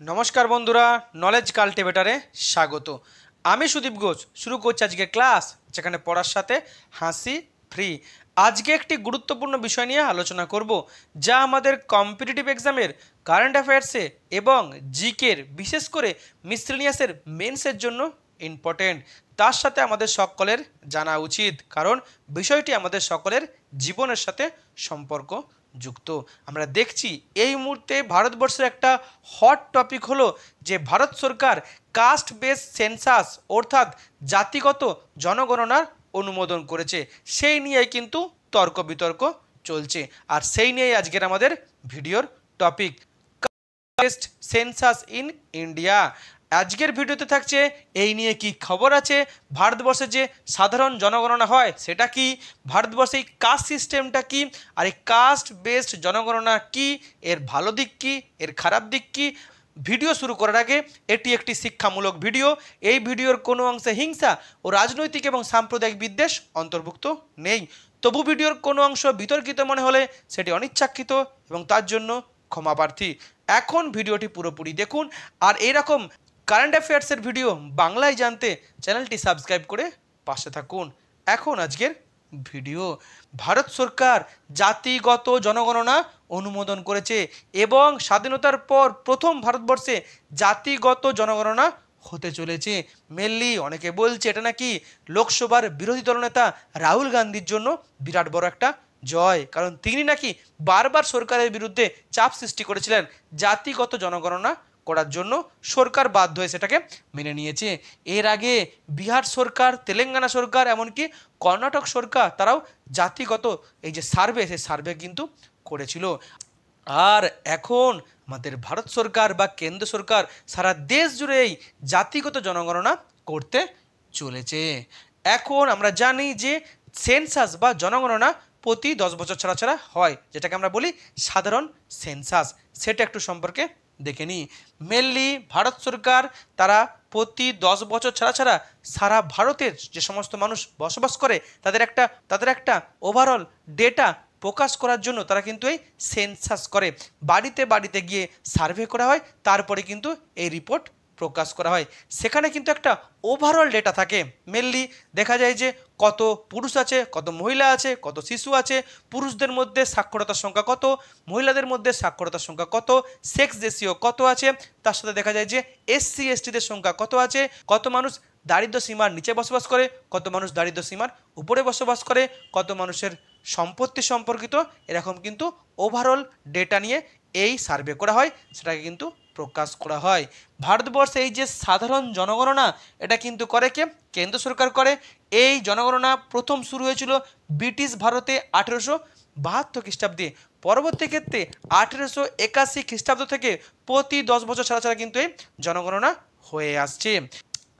নমস্কার বন্ধুরা, নলেজ কাল্টিভেটারে স্বাগত। আমি সুদীপ ঘোষ শুরু করছি আজকে ক্লাস, যেখানে পড়ার সাথে হাসি ফ্রি। আজকে একটি গুরুত্বপূর্ণ বিষয় নিয়ে আলোচনা করব, যা আমাদের কম্পিটিটিভ এক্সামের কারেন্ট অ্যাফেয়ার্সে এবং জিকের, বিশেষ করে মিসলেনিয়াসের মেন্সের জন্য ইম্পর্টেন্ট। তার সাথে আমাদের সকলের জানা উচিত, কারণ বিষয়টি আমাদের সকলের জীবনের সাথে সম্পর্ক যুক্ত। আমরা দেখছি এই মুহূর্তে ভারতবর্ষের একটা হট টপিক হলো যে ভারত সরকার কাস্ট বেস সেন্সাস অর্থাৎ জাতিগত জনগণনার অনুমোদন করেছে। সেই নিয়েই কিন্তু তর্ক বিতর্ক চলছে, আর সেই নিয়েই আজকের আমাদের ভিডিওর topic, best census in India. আজকের ভিডিওতে থাকছে এই নিয়ে কি খবর আছে, ভারতবর্ষে যে সাধারণ জনগণনা হয় সেটা কি, ভারতবর্ষে এই কাস্ট সিস্টেমটা কি, আর এই কাস্ট বেসড জনগণনা কি, এর ভালো দিক কি, এর খারাপ দিক কি। ভিডিও শুরু করার আগে এটি একটি শিক্ষামূলক ভিডিও। এই ভিডিওর কোনো অংশে হিংসা ও রাজনৈতিক এবং সাম্প্রদায়িক বিদ্বেষ অন্তর্ভুক্ত নেই। তবু ভিডিওর কোনো অংশ বিতর্কিত মনে হলে সেটি অনিচ্ছাকৃত এবং তার জন্য ক্ষমা প্রার্থী। এখন ভিডিওটি পুরোপুরি দেখুন, আর এরকম কারেন্ট অ্যাফেয়ার্সের ভিডিও বাংলায় জানতে চ্যানেলটি সাবস্ক্রাইব করে পাশে থাকুন। এখন আজকের ভিডিও। ভারত সরকার জাতিগত জনগণনা অনুমোদন করেছে এবং স্বাধীনতার পর প্রথম ভারতবর্ষে জাতিগত জনগণনা হতে চলেছে। মেনলি অনেকে বলছে এটা নাকি লোকসভার বিরোধী দলনেতা রাহুল গান্ধীর জন্য বিরাট বড় একটা জয়, কারণ তিনি নাকি বারবার সরকারের বিরুদ্ধে চাপ সৃষ্টি করেছিলেন জাতিগত জনগণনা করার জন্য। সরকার বাধ্য হয়ে সেটাকে মেনে নিয়েছে। এর আগে বিহার সরকার, তেলেঙ্গানা সরকার, এমনকি কর্ণাটক সরকার তারাও জাতিগত এই যে সার্ভে, সেই সার্ভে কিন্তু করেছিল। আর এখন আমাদের ভারত সরকার বা কেন্দ্র সরকার সারা দেশ জুড়ে এই জাতিগত জনগণনা করতে চলেছে। এখন আমরা জানি যে সেন্সাস বা জনগণনা প্রতি 10 বছর ছাড়া ছাড়া হয়, যেটাকে আমরা বলি সাধারণ সেন্সাস। সেটা একটু সম্পর্কে দেখে নিই। মেনলি ভারত সরকার তারা প্রতি 10 বছর ছাড়া ছাড়া সারা ভারতের যে সমস্ত মানুষ বসবাস করে তাদের একটা ওভারঅল ডেটা প্রকাশ করার জন্য তারা কিন্তু এই সেন্সাস করে। বাড়িতে বাড়িতে গিয়ে সার্ভে করা হয়, তারপরে কিন্তু এই রিপোর্ট প্রকাশ করা হয়। সেখানে কিন্তু একটা ওভারঅল ডেটা থাকে। মেনলি দেখা যায় যে কত পুরুষ আছে, কত মহিলা আছে, কত শিশু আছে, পুরুষদের মধ্যে সাক্ষরতার সংখ্যা কত, মহিলাদের মধ্যে সাক্ষরতার সংখ্যা কত, সেক্স রেশিও কত আছে, তার সাথে দেখা যায় যে এসসি এসটিদের সংখ্যা কত আছে, কত মানুষ দারিদ্র্য সীমার নিচে বসবাস করে, কত মানুষ দারিদ্র্য সীমার উপরে বসবাস করে, কত মানুষের সম্পত্তি সম্পর্কিত, এরকম কিন্তু ওভারঅল ডেটা নিয়ে এই সার্ভে করা হয়, সেটাকে কিন্তু প্রকাশ করা হয়। ভারতবর্ষে এই যে সাধারণ জনগণনা, এটা কিন্তু করে কে? কেন্দ্র সরকার করে। এই জনগণনা প্রথম শুরু হয়েছিল ব্রিটিশ ভারতে 1872 খ্রিস্টাব্দে। পরবর্তী ক্ষেত্রে 1881 খ্রিস্টাব্দ থেকে প্রতি 10 বছর ছাড়া ছাড়া কিন্তু এই জনগণনা হয়ে আসছে।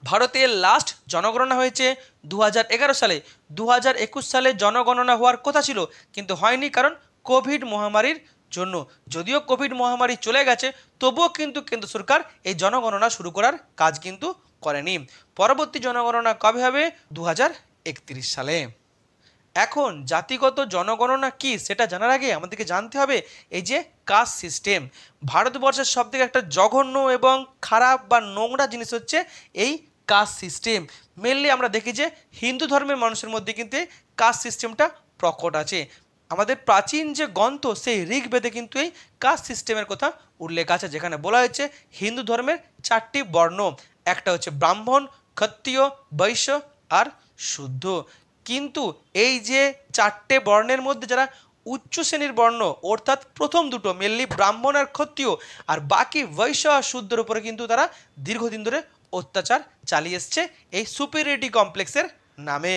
ভারতের লাস্ট জনগণনা হয়েছে 2011 সালে। 2021 সালে জনগণনা হওয়ার কথা ছিল, কিন্তু হয়নি, কারণ কোভিড মহামারীর জন্য। যদিও কোভিড মহামারী চলে গেছে, তবুও কিন্তু কেন্দ্র সরকার এই জনগণনা শুরু করার কাজ কিন্তু করেনি। পরবর্তী জনগণনা কবে হবে? 2031 সালে। এখন জাতিগত জনগণনা কি সেটা জানার আগে আমাদেরকে জানতে হবে এই যে কাস্ট সিস্টেম। ভারতবর্ষের সবথেকে একটা জঘন্য এবং খারাপ বা নোংরা জিনিস হচ্ছে এই কাস্ট সিস্টেম। মেনলি আমরা দেখি যে হিন্দু ধর্মের মানুষের মধ্যে কিন্তু এই কাস্ট সিস্টেমটা প্রকট আছে। আমাদের প্রাচীন যে গ্রন্থ সেই ঋগ্বেদে কিন্তু এই কাস্ট সিস্টেমের কথা উল্লেখ আছে, যেখানে বলা হয়েছে হিন্দু ধর্মের 4টি বর্ণ, একটা হচ্ছে ব্রাহ্মণ, ক্ষত্রিয়, বৈশ্য আর শুদ্ধ। কিন্তু এই যে 4টে বর্ণের মধ্যে যারা উচ্চ শ্রেণীর বর্ণ, অর্থাৎ প্রথম দুটো মেনলি ব্রাহ্মণ আর ক্ষত্রিয়, আর বাকি বৈশ্য আর শুদ্ধের উপরে কিন্তু তারা দীর্ঘদিন ধরে অত্যাচার চালিয়ে এসছে এই সুপিরিয়রিটি কমপ্লেক্সের নামে।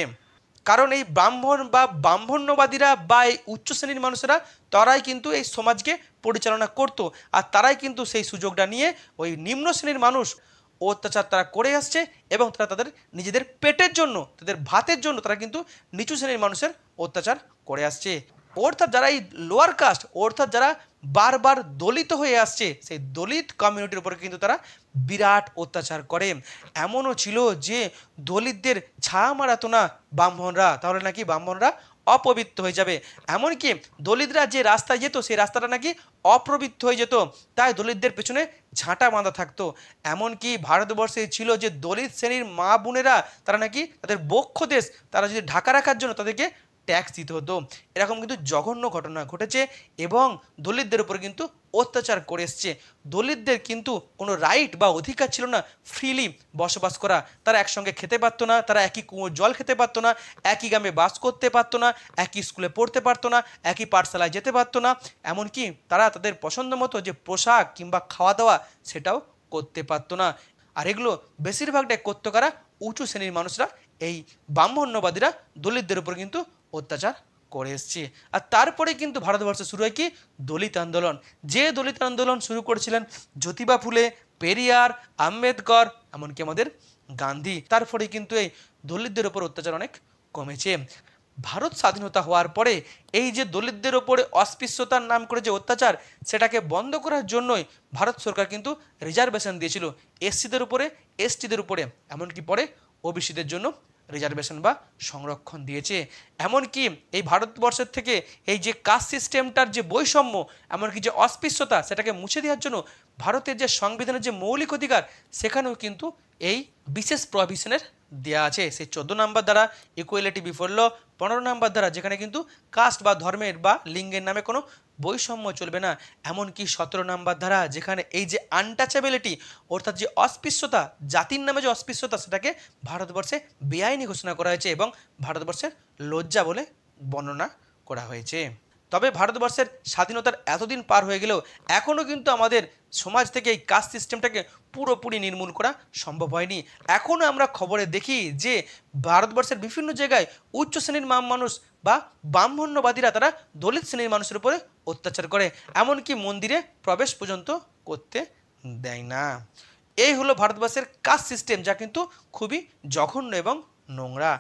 কারণ এই ব্রাহ্মণ বা ব্রাহ্মণ্যবাদীরা বা এই উচ্চ শ্রেণীর মানুষেরা তারাই কিন্তু এই সমাজকে পরিচালনা করতো, আর তারাই কিন্তু সেই সুযোগটা নিয়ে ওই নিম্ন শ্রেণীর মানুষ অত্যাচার তারা করে আসছে, এবং তারা তাদের নিজেদের পেটের জন্য, তাদের ভাতের জন্য তারা কিন্তু নিচু শ্রেণীর মানুষের অত্যাচার করে আসছে। অর্থাৎ যারা এই লোয়ার কাস্ট, অর্থাৎ যারা বারবার দলিত হয়ে আসছে, সেই দলিত কমিউনিটির উপরে কিন্তু তারা বিরাট অত্যাচার করে। এমনও ছিল যে দলিতদের ছায়া মারাতো না ব্রাহ্মণরা, তাহলে নাকি ব্রাহ্মণরা অপবিত্র হয়ে যাবে। এমনকি দলিতরা যে রাস্তায় যেত সেই রাস্তাটা নাকি অপবিত্র হয়ে যেত, তাই দলিতদের পেছনে ঝাঁটা বাঁধা থাকতো। এমনকি ভারতবর্ষে ছিল যে দলিত শ্রেণীর মা বোনেরা, তারা নাকি তাদের বক্ষ দেশ তারা যদি ঢাকা রাখার জন্য তাদেরকে ট্যাক্স দিতে হতো। এরকম কিন্তু জঘন্য ঘটনা ঘটেছে এবং দলিতদের উপরে কিন্তু অত্যাচার করে এসছে। দলিতদের কিন্তু কোনো রাইট বা অধিকার ছিল না ফ্রিলি বসবাস করা। তারা একসঙ্গে খেতে পারতো না, তারা একই কুয়োর জল খেতে পারতো না, একই গ্রামে বাস করতে পারতো না, একই স্কুলে পড়তে পারতো না, একই পাঠশালায় যেতে পারতো না, এমনকি তারা তাদের পছন্দ মতো যে পোশাক কিংবা খাওয়া দাওয়া সেটাও করতে পারতো না। আর এগুলো বেশিরভাগটাই করতো কারা? উঁচু শ্রেণীর মানুষরা, এই ব্রাহ্মণ্যবাদীরা দলিতদের উপর কিন্তু অত্যাচার করে এসছে। আর তারপরে কিন্তু ভারতবর্ষে শুরু হয় কি? দলিত আন্দোলন। যে দলিত আন্দোলন শুরু করেছিলেন জ্যোতিবা ফুলে, পেরিয়ার, আম্বেদকর, এমনকি আমাদের গান্ধী। তারপরে কিন্তু এই দলিতদের উপর অত্যাচার অনেক কমেছে। ভারত স্বাধীনতা হওয়ার পরে এই যে দলিতদের ওপরে অস্পৃশ্যতার নাম করে যে অত্যাচার, সেটাকে বন্ধ করার জন্যই ভারত সরকার কিন্তু রিজার্ভেশন দিয়েছিল এসসিদের উপরে, এসটিদের উপরে, এমনকি পরে ওবিসিদের জন্য রিজার্ভেশন বা সংরক্ষণ দিয়েছে। এমনকি এই ভারতবর্ষের থেকে এই যে কাস্ট সিস্টেমটার যে বৈষম্য, এমনকি যে অস্পৃশ্যতা, সেটাকে মুছে দেওয়ার জন্য ভারতের যে সংবিধানের যে মৌলিক অধিকার, সেখানেও কিন্তু এই বিশেষ প্রভিশনের দেওয়া আছে। সেই 14 নম্বর দ্বারা ইকুয়ালিটি বিফোর ল, 15 নম্বর দ্বারা যেখানে কিন্তু কাস্ট বা ধর্মের বা লিঙ্গের নামে কোনো বৈষম্য চলবে না। এমনকি 17 নম্বর দ্বারা যেখানে এই যে আনটাচেবিলিটি অর্থাৎ যে অস্পৃশ্যতা, জাতির নামে যে অস্পৃশ্যতা, সেটাকে ভারতবর্ষে বেআইনি ঘোষণা করা হয়েছে এবং ভারতবর্ষের লজ্জা বলে বর্ণনা করা হয়েছে। তবে ভারতবর্ষের স্বাধীনতার এতদিন পার হয়ে গেলেও এখনও কিন্তু আমাদের সমাজ থেকে এই কাস্ট সিস্টেমটাকে পুরোপুরি নির্মূল করা সম্ভব হয়নি। এখনও আমরা খবরে দেখি যে ভারতবর্ষের বিভিন্ন জায়গায় উচ্চ শ্রেণীর মানুষ বা ব্রাহ্মণ্যবাদীরা তারা দলিত শ্রেণীর মানুষের উপরে অত্যাচার করে, এমনকি মন্দিরে প্রবেশ পর্যন্ত করতে দেয় না। এই হলো ভারতবর্ষের কাস্ট সিস্টেম, যা কিন্তু খুবই জঘন্য এবং নোংরা।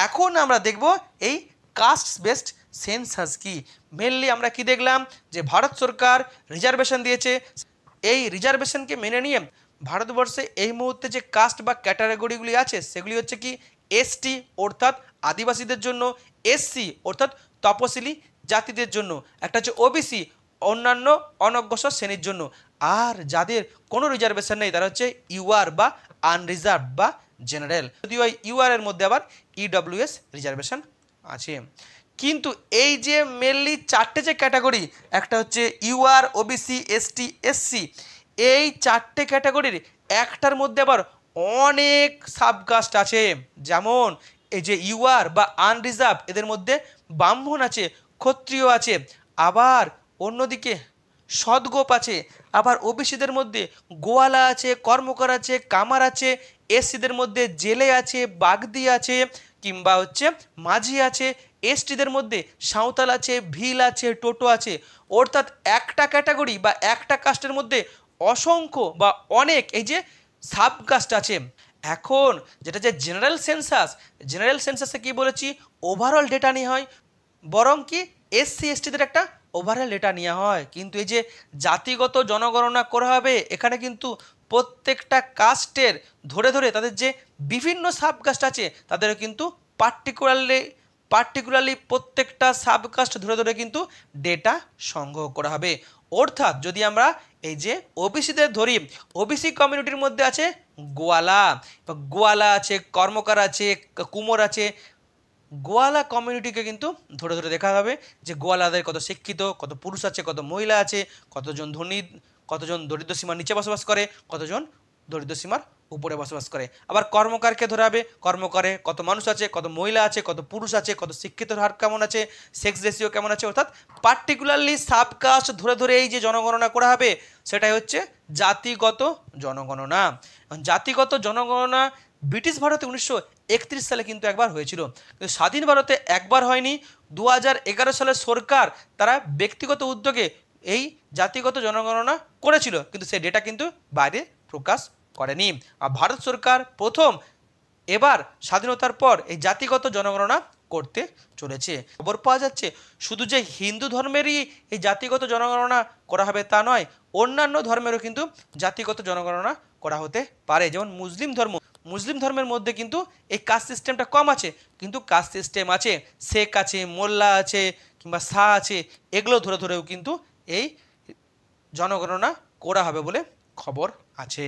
এখন আমরা দেখব এই কাস্ট বেসড সেন্সাস কি। মেনলি আমরা কি দেখলাম যে ভারত সরকার রিজার্ভেশন দিয়েছে। এই রিজার্ভেশনকে মেনে নিয়ে ভারতবর্ষে এই মুহূর্তে যে কাস্ট বা ক্যাটাগরিগুলি আছে সেগুলি হচ্ছে কি? এসটি অর্থাৎ আদিবাসীদের জন্য, এসসি অর্থাৎ তপশিলি জাতিদের জন্য, একটা হচ্ছে ওবিসি অন্যান্য অনগ্রসর শ্রেণীর জন্য, আর যাদের কোনো রিজার্ভেশন নেই তারা হচ্ছে ইউআর বা আনরিজার্ভ বা জেনারেল। যদিও ইউআর এর মধ্যে আবার ইডব্লিউএস রিজার্ভেশন আছে। কিন্তু এই যে মেনলি চারটে যে ক্যাটাগরি, একটা হচ্ছে ইউআর, ওবিসি, এসটি, এসসি, এই চারটে ক্যাটাগরির একটার মধ্যে আবার অনেক সাবকাস্ট আছে। যেমন এই যে ইউআর বা আনরিজার্ভ, এদের মধ্যে ব্রাহ্মণ আছে, ক্ষত্রিয় আছে, আবার অন্যদিকে সদগোপ আছে, আবার ওবিসিদের মধ্যে গোয়ালা আছে, কর্মকার আছে, কামার আছে, এসসিদের মধ্যে জেলে আছে, বাগদি আছে, কিংবা হচ্ছে মাঝি আছে, এসটিদের মধ্যে সাঁওতাল আছে, ভিল আছে, টোটো আছে। অর্থাৎ একটা ক্যাটাগরি বা একটা কাস্টের মধ্যে অসংখ্য বা অনেক এই যে সাবকাস্ট আছে। এখন যেটা যে জেনারেল সেন্সাসে কি বলেছি, ওভারঅল ডেটা নেওয়া হয়, বরং কি এসসি এসটিদের একটা ওভারঅল ডেটা নেওয়া হয়। কিন্তু এই যে জাতিগত জনগণনা করা হবে, এখানে কিন্তু প্রত্যেকটা কাস্টের ধরে ধরে তাদের যে বিভিন্ন সাবকাস্ট আছে তাদেরও কিন্তু পার্টিকুলারলি প্রত্যেকটা সাবকাস্ট ধরে ধরে কিন্তু ডেটা সংগ্রহ করা হবে। অর্থাৎ যদি আমরা এই যে ওবিসিদের ধরি, ওবিসি কমিউনিটির মধ্যে আছে গোয়ালা আছে, কর্মকার আছে, কুমোর আছে। গোয়ালা কমিউনিটিকে কিন্তু ধরে ধরে দেখা হবে যে গোয়ালাদের কত শিক্ষিত, কত পুরুষ আছে, কত মহিলা আছে, কতজন ধনী, কতজন দরিদ্র সীমার নিচে বসবাস করে, কতজন দরিদ্র সীমার উপরে বসবাস করে। আবার কর্মকারকে ধরে হবে, কর্মকারে কত মানুষ আছে, কত মহিলা আছে, কত পুরুষ আছে, কত শিক্ষিতর হার কেমন আছে, সেক্স রেশিও কেমন আছে। অর্থাৎ পার্টিকুলারলি সাবকাস্ট ধরে ধরে এই যে জনগণনা করা হবে, সেটাই হচ্ছে জাতিগত জনগণনা। জাতিগত জনগণনা ব্রিটিশ ভারতে 1931 সালে কিন্তু একবার হয়েছিল, কিন্তু স্বাধীন ভারতে একবার হয়নি। 2011 সালের সরকার তারা ব্যক্তিগত উদ্যোগে এই জাতিগত জনগণনা করেছিল, কিন্তু সেই ডেটা কিন্তু বাইরে প্রকাশ করেনি। আর ভারত সরকার প্রথম এবার স্বাধীনতার পর এই জাতিগত জনগণনা করতে চলেছে। খবর পাওয়া যাচ্ছে শুধু যে হিন্দু ধর্মেরই এই জাতিগত জনগণনা করা হবে তা নয়, অন্যান্য ধর্মেরও কিন্তু জাতিগত জনগণনা করা হতে পারে। যেমন মুসলিম ধর্ম মুসলিম ধর্মের মধ্যে কিন্তু এই কাস্ট সিস্টেমটা কম আছে, কিন্তু কাস্ট সিস্টেম আছে, শেখ আছে, মোল্লা আছে, কিংবা শাহ আছে, এগুলো ধরে ধরেও কিন্তু এই জনগণনা করা হবে বলে খবর আছে।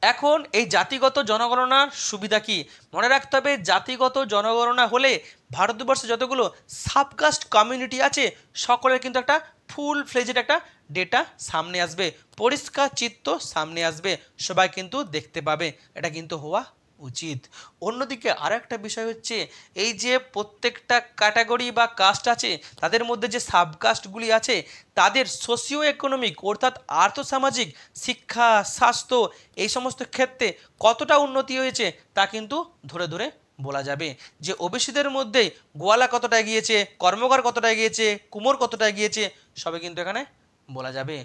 এখন এই জাতিগত জনগণনার সুবিধা কি? মনে রাখতে হবে, জাতিগত জনগণনা হলে ভারতবর্ষে যতগুলো সাবকাস্ট কমিউনিটি আছে সকলের কিন্তু একটা ফুল ফ্লেজেড একটা ডেটা সামনে আসবে, পরিষ্কার চিত্র সামনে আসবে, সবাই কিন্তু দেখতে পাবে, এটা কিন্তু হওয়া উচিত। অন্যদিকে আর একটা বিষয় হচ্ছে, এই যে প্রত্যেকটা ক্যাটাগরি বা কাস্ট আছে তাদের মধ্যে যে সাবকাস্টগুলি আছে তাদের সোশিও ইকোনমিক অর্থাৎ আর্থসামাজিক, শিক্ষা, স্বাস্থ্য এই সমস্ত ক্ষেত্রে কতটা উন্নতি হয়েছে তা কিন্তু ধরে ধরে বলা যাবে। যে ওবিসিদের মধ্যে গোয়ালা কতটা এগিয়েছে, কর্মকার কতটা এগিয়েছে, কুমোর কতটা এগিয়েছে, সবে কিন্তু এখানে বলা যাবে।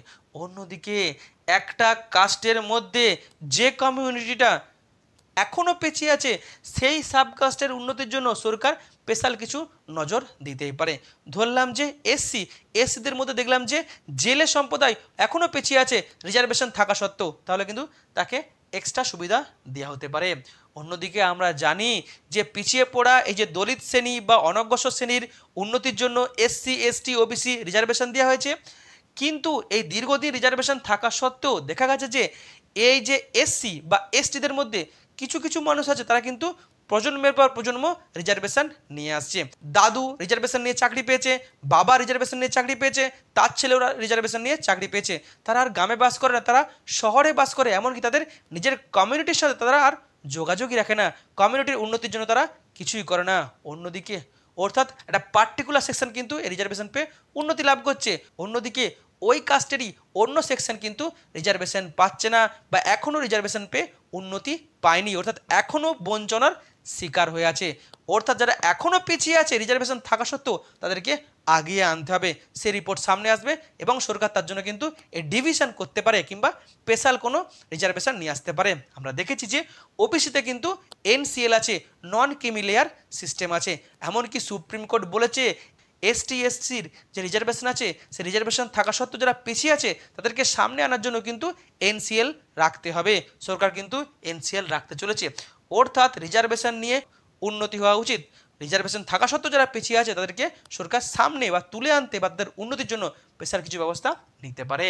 অন্যদিকে একটা কাস্টের মধ্যে যে কমিউনিটিটা এখনও পিছিয়ে আছে সেই সাবকাস্টের উন্নতির জন্য সরকার স্পেশাল কিছু নজর দিতেই পারে। ধরলাম যে এসসিদের মধ্যে দেখলাম যে জেলে সম্প্রদায় এখনও পিছিয়ে আছে রিজার্ভেশন থাকা সত্ত্বেও, তাহলে কিন্তু তাকে এক্সট্রা সুবিধা দেওয়া হতে পারে। অন্যদিকে আমরা জানি যে পিছিয়ে পড়া এই যে দলিত শ্রেণী বা অনগ্রসর শ্রেণীর উন্নতির জন্য এসসি, এসটি, ওবিসি রিজার্ভেশন দেওয়া হয়েছে, কিন্তু এই দীর্ঘদিন রিজার্ভেশন থাকা সত্ত্বেও দেখা গেছে যে এই যে এসসি বা এসটিদের মধ্যে কিছু কিছু মানুষ আছে তারা কিন্তু প্রজন্মের পর প্রজন্ম রিজার্ভেশন নিয়ে আসছে। দাদু রিজার্ভেশন নিয়ে চাকরি পেয়েছে, বাবা রিজার্ভেশন নিয়ে চাকরি পেয়েছে, তার ছেলেরা রিজার্ভেশন নিয়ে চাকরি পেয়েছে। তারা আর গ্রামে বাস করে না, তারা শহরে বাস করে, এমনকি তাদের নিজের কমিউনিটির সাথে তারা আর যোগাযোগই রাখে না, কমিউনিটির উন্নতির জন্য তারা কিছুই করে না। অন্যদিকে অর্থাৎ একটা পার্টিকুলার সেকশন কিন্তু এই রিজার্ভেশন পেয়ে উন্নতি লাভ করছে, অন্যদিকে ওই কাস্টেরই অন্য সেকশন কিন্তু রিজার্ভেশন পাচ্ছে না বা এখনও রিজার্ভেশন পেয়ে উন্নতি পায়নি, অর্থাৎ এখনও বঞ্চনার শিকার হয়ে আছে। অর্থাৎ যারা এখনও পিছিয়ে আছে রিজার্ভেশন থাকা সত্ত্বেও তাদেরকে আগিয়ে আনতে হবে, সে রিপোর্ট সামনে আসবে এবং সরকার তার জন্য কিন্তু এই ডিভিশন করতে পারে কিংবা স্পেশাল কোনো রিজার্ভেশন নিয়ে আসতে পারে। আমরা দেখেছি যে ওবিসিতে কিন্তু এনসিএল আছে, নন ক্রিমিলেয়ার সিস্টেম আছে, এমনকি সুপ্রিম কোর্ট বলেছে এসটি এসসির যে রিজার্ভেশন আছে সেই রিজার্ভেশন থাকা সত্ত্বেও যারা পিছিয়ে আছে তাদেরকে সামনে আনার জন্য কিন্তু এনসিএল রাখতে হবে, সরকার কিন্তু এনসিএল রাখতে চলেছে। অর্থাৎ রিজার্ভেশন নিয়ে উন্নতি হওয়া উচিত, রিজার্ভেশন থাকা সত্ত্বেও যারা পিছিয়ে আছে তাদেরকে সরকার সামনে বা তুলে আনতে বা তাদের উন্নতির জন্য স্পেশাল কিছু ব্যবস্থা নিতে পারে।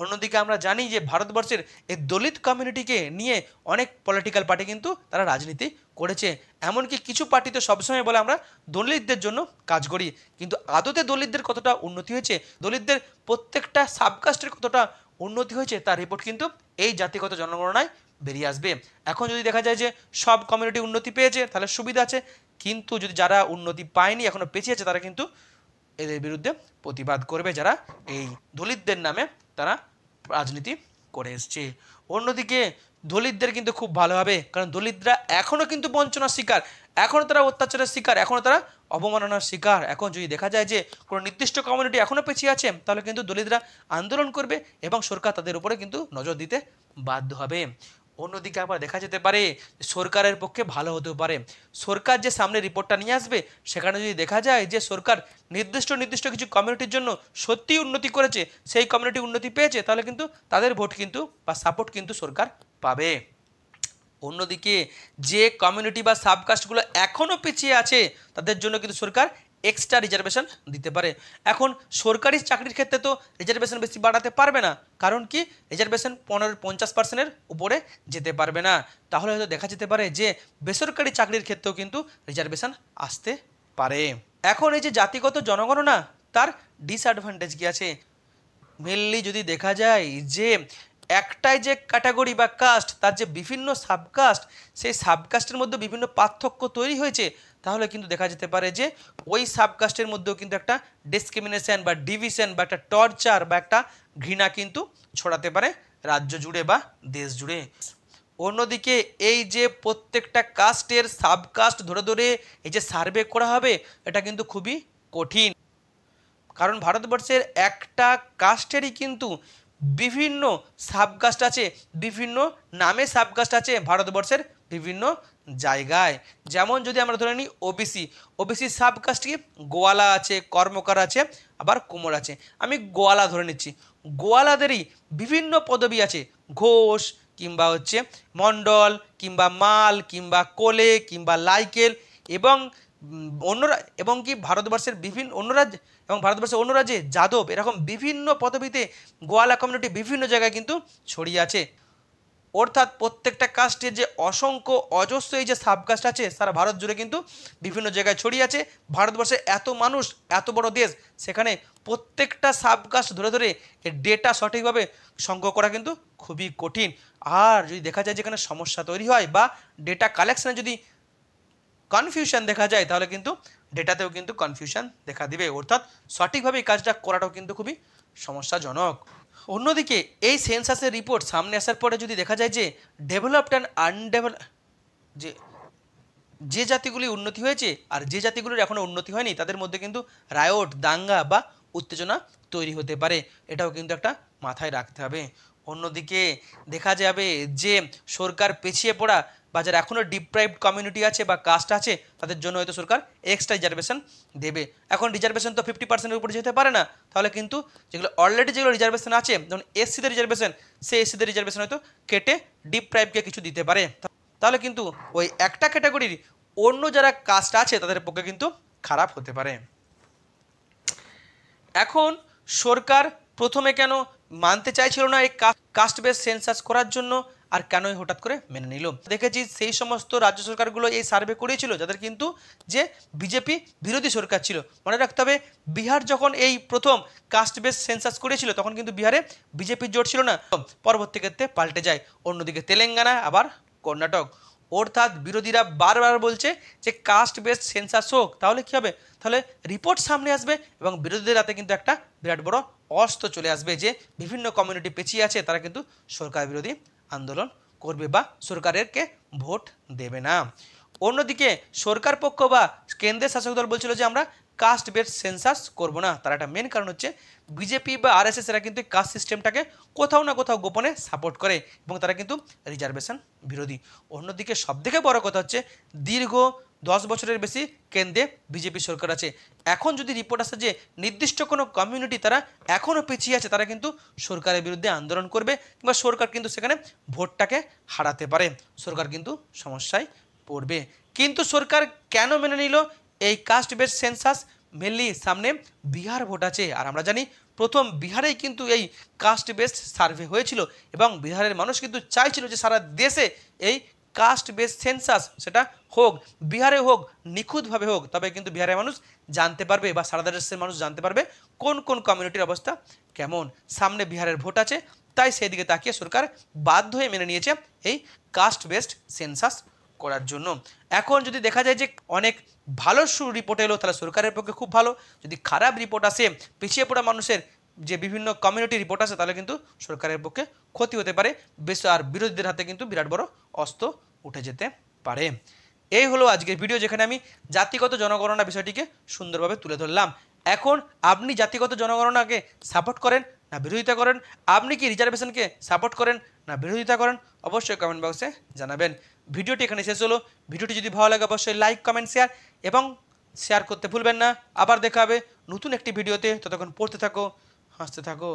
অন্যদিকে আমরা জানি যে ভারতবর্ষের এই দলিত কমিউনিটিকে নিয়ে অনেক পলিটিক্যাল পার্টি কিন্তু তারা রাজনীতি করেছে, এমনকি কিছু পার্টি তো সবসময় বলে আমরা দলিতদের জন্য কাজ করি, কিন্তু আদতে দলিতদের কতটা উন্নতি হয়েছে, দলিতদের প্রত্যেকটা সাবকাস্টের কতটা উন্নতি হয়েছে তার রিপোর্ট কিন্তু এই জাতিগত জনগণনায় বেরিয়ে আসবে। এখন যদি দেখা যায় যে সব কমিউনিটি উন্নতি পেয়েছে তাহলে সুবিধা আছে, কিন্তু যদি যারা উন্নতি পায়নি এখনও পিছিয়ে আছে তারা কিন্তু এদের বিরুদ্ধে প্রতিবাদ করবে, যারা এই দলিতদের নামে তারা রাজনীতি করে এসছে। অন্যদিকে দলিতদের কিন্তু খুব ভালো হবে, কারণ দলিতরা এখনও কিন্তু বঞ্চনার শিকার, এখনও তারা অত্যাচারের শিকার, এখনও তারা অবমাননার শিকার। এখন যদি দেখা যায় যে কোনো নির্দিষ্ট কমিউনিটি এখনও পিছিয়ে আছে তাহলে কিন্তু দলিতরা আন্দোলন করবে এবং সরকার তাদের উপরে কিন্তু নজর দিতে বাধ্য হবে। অন্যদিকে আবার দেখা যেতে পারে সরকারের পক্ষে ভালো হতেও পারে, সরকার যে সামনে রিপোর্টটা নিয়ে আসবে সেখানে যদি দেখা যায় যে সরকার নির্দিষ্ট নির্দিষ্ট কিছু কমিউনিটির জন্য সত্যিই উন্নতি করেছে, সেই কমিউনিটি উন্নতি পেয়েছে, তাহলে কিন্তু তাদের ভোট কিন্তু বা সাপোর্ট কিন্তু সরকার পাবে। অন্যদিকে যে কমিউনিটি বা সাবকাস্টগুলো এখনও পিছিয়ে আছে তাদের জন্য কিন্তু সরকার এক্সট্রা রিজার্ভেশন দিতে পারে। এখন সরকারি চাকরির ক্ষেত্রে তো রিজার্ভেশন বেশি বাড়াতে পারবে না, কারণ কি রিজার্ভেশন 50% উপরে যেতে পারবে না, তাহলে হয়তো দেখা যেতে পারে যে বেসরকারি চাকরির ক্ষেত্রেও কিন্তু রিজার্ভেশন আসতে পারে। এখন এই যে জাতিগত জনগণনা তার ডিসঅ্যাডভান্টেজ কি আছে? মেনলি যদি দেখা যায় যে একটাই যে ক্যাটাগরি বা কাস্ট তার যে বিভিন্ন সাবকাস্ট, সেই সাবকাস্টের মধ্যে বিভিন্ন পার্থক্য তৈরি হয়েছে, তাহলে কিন্তু দেখা যেতে পারে যে ওই সাবকাস্টের মধ্যেও কিন্তু একটা ডিসক্রিমিনেশন বা ডিভিশন বা একটা টর্চার বা একটা ঘৃণা কিন্তু ছড়াতে পারে রাজ্য জুড়ে বা দেশ জুড়ে। অন্যদিকে এই যে প্রত্যেকটা কাস্টের সাবকাস্ট ধরে ধরে এই যে সার্ভে করা হবে এটা কিন্তু খুবই কঠিন, কারণ ভারতবর্ষের একটা কাস্টেরই কিন্তু বিভিন্ন সাবকাস্ট আছে, বিভিন্ন নামে সাবকাস্ট আছে ভারতবর্ষের বিভিন্ন জায়গায়। যেমন যদি আমরা ধরে নিই ওবিসি, ওবিসি সাবকাস্ট কি গোয়ালা আছে, কর্মকার আছে, আবার কুমোর আছে। আমি গোয়ালা ধরে নিচ্ছি, গোয়ালাদেরই বিভিন্ন পদবি আছে, ঘোষ, কিংবা হচ্ছে মণ্ডল কিংবা মাল কিংবা কোলে কিংবা লাইকেল এবং অন্যরা এবং কি ভারতবর্ষের বিভিন্ন অন্য রাজ্য এবং ভারতবর্ষের অন্য রাজ্যে যাদব, এরকম বিভিন্ন পদবিতে গোয়ালা কমিউনিটি বিভিন্ন জায়গায় কিন্তু ছড়িয়ে আছে। অর্থাৎ প্রত্যেকটা কাস্টের যে অসংখ্য অজস্র এই যে সাবকাস্ট আছে সারা ভারত জুড়ে কিন্তু বিভিন্ন জায়গায় ছড়িয়ে আছে। ভারতবর্ষে এত মানুষ, এত বড় দেশ, সেখানে প্রত্যেকটা সাবকাস্ট ধরে ধরে এর ডেটা সঠিকভাবে সংগ্রহ করা কিন্তু খুবই কঠিন। আর যদি দেখা যায় যেখানে সমস্যা তৈরি হয় বা ডেটা কালেকশানে যদি কনফিউশন দেখা যায় তাহলে কিন্তু ডেটাতেও কিন্তু কনফিউশন দেখা দিবে, অর্থাৎ সঠিকভাবে এই কাজটা করাটাও কিন্তু খুবই সমস্যাজনক। অন্যদিকে এই সেন্সাসের রিপোর্ট সামনে আসার পরে যদি দেখা যায় যে ডেভেলপড অ্যান্ড আনডেভেলপ যে যে জাতিগুলি উন্নতি হয়েছে আর যে জাতিগুলির এখনও উন্নতি হয়নি তাদের মধ্যে কিন্তু রায়ট, দাঙ্গা বা উত্তেজনা তৈরি হতে পারে, এটাও কিন্তু একটা মাথায় রাখতে হবে। অন্যদিকে দেখা যাবে যে সরকার পিছিয়ে পড়া বা যারা এখনও ডিপ্রাইভড কমিউনিটি আছে বা কাস্ট আছে তাদের জন্য হয়তো সরকার এক্সট্রা রিজার্ভেশন দেবে। এখন রিজার্ভেশন তো 50%-এর উপরে যেতে পারে না, তাহলে কিন্তু যেগুলো অলরেডি যেগুলো রিজার্ভেশন আছে যেমন এসসিদের রিজার্ভেশন, সেই এসসিদের রিজার্ভেশন হয়তো কেটে ডিপ্রাইভকে কিছু দিতে পারে। তাহলে কিন্তু ওই একটা ক্যাটাগরির অন্য যারা কাস্ট আছে তাদের পক্ষে কিন্তু খারাপ হতে পারে। এখন সরকার প্রথমে কেন মানতে চাইছিল না এই কাস্ট বেস সেন্সাস করার জন্য, আর কেনই হঠাৎ করে মেনে নিল? দেখেছি সেই সমস্ত রাজ্য সরকারগুলো এই সার্ভে করিয়েছিল যাদের কিন্তু যে বিজেপি বিরোধী সরকার ছিল। মনে রাখতে হবে বিহার যখন এই প্রথম কাস্ট বেস সেন্সাস করেছিল তখন কিন্তু বিহারে বিজেপির জোট ছিল না, পরবর্তী ক্ষেত্রে পাল্টে যায়। অন্যদিকে তেলেঙ্গানা আবার কর্ণাটক, অর্থাৎ বিরোধীরা বারবার বলছে যে কাস্ট বেসড সেন্সাস হোক, তাহলে কী হবে? তাহলে রিপোর্ট সামনে আসবে এবং বিরোধীদের হাতে কিন্তু একটা বিরাট বড় অস্ত্র চলে আসবে যে বিভিন্ন কমিউনিটি পেছিয়ে আছে তারা কিন্তু সরকার বিরোধী আন্দোলন করবে বা সরকারেরকে ভোট দেবে না। অন্যদিকে সরকার পক্ষ বা কেন্দ্রের শাসক দল বলছিল যে আমরা কাস্ট বেসড সেন্সাস করব না, তার একটা মেন কারণ হচ্ছে বিজেপি বা আরএসএস এরা কিন্তু কাস্ট সিস্টেমটাকে কোথাও না কোথাও গোপনে সাপোর্ট করে এবং তারা কিন্তু রিজার্ভেশন বিরোধী। অন্যদিকে সবথেকে বড় কথা হচ্ছে দীর্ঘ 10 বছরের বেশি কেন্দ্রে বিজেপি সরকার আছে। এখন যদি রিপোর্ট আসে যে নির্দিষ্ট কোনো কমিউনিটি তারা এখনও পিছিয়ে আছে, তারা কিন্তু সরকারের বিরুদ্ধে আন্দোলন করবে কিংবা সরকার কিন্তু সেখানে ভোটটাকে হারাতে পারে, সরকার কিন্তু সমস্যায় পড়বে। কিন্তু সরকার কেন মেনে নিল এই কাস্ট বেসড সেন্সাস? মেনলি সামনে বিহার ভোট আছে, আর আমরা জানি প্রথম বিহারেই কিন্তু এই কাস্ট বেসড সার্ভে হয়েছিল এবং বিহারের মানুষ কিন্তু চাইছিল যে সারা দেশে এই কাস্ট বেসড সেন্সাস সেটা হোক, বিহারে হোক, নিখুঁতভাবে হোক, তবে কিন্তু বিহারের মানুষ জানতে পারবে বা সারা দেশের মানুষ জানতে পারবে কোন কোন কমিউনিটির অবস্থা কেমন। সামনে বিহারের ভোট আছে, তাই সেই দিকে তাকিয়ে সরকার বাধ্য হয়ে মেনে নিয়েছে এই কাস্ট বেসড সেন্সাস করার জন্য। এখন যদি দেখা যায় যে অনেক ভালো রিপোর্ট এলো তাহলে সরকারের পক্ষে খুব ভালো, যদি খারাপ রিপোর্ট আসে পিছিয়ে পড়া মানুষের যে বিভিন্ন কমিউনিটি রিপোর্ট আছে তাহলে কিন্তু সরকারের পক্ষে ক্ষতি হতে পারে বেশ, আর বিরোধীদের হাতে কিন্তু বিরাট বড় অস্ত্র উঠে যেতে পারে। এই হলো আজকের ভিডিও যেখানে আমি জাতিগত জনগণনা বিষয়টিকে সুন্দরভাবে তুলে ধরলাম। এখন আপনি জাতিগত জনগণনাকে সাপোর্ট করেন না বিরোধিতা করেন? আপনি কি রিজার্ভেশনকে সাপোর্ট করেন না বিরোধিতা করেন? অবশ্যই কমেন্ট বক্সে জানাবেন। ভিডিওটি এখানে শেষ হলো। ভিডিওটি যদি ভালো লাগে অবশ্যই লাইক, কমেন্ট, শেয়ার করতে ভুলবেন না। আবার দেখা হবে নতুন একটি ভিডিওতে। ততক্ষণ পড়তে থাকো, হাসতে থাকো।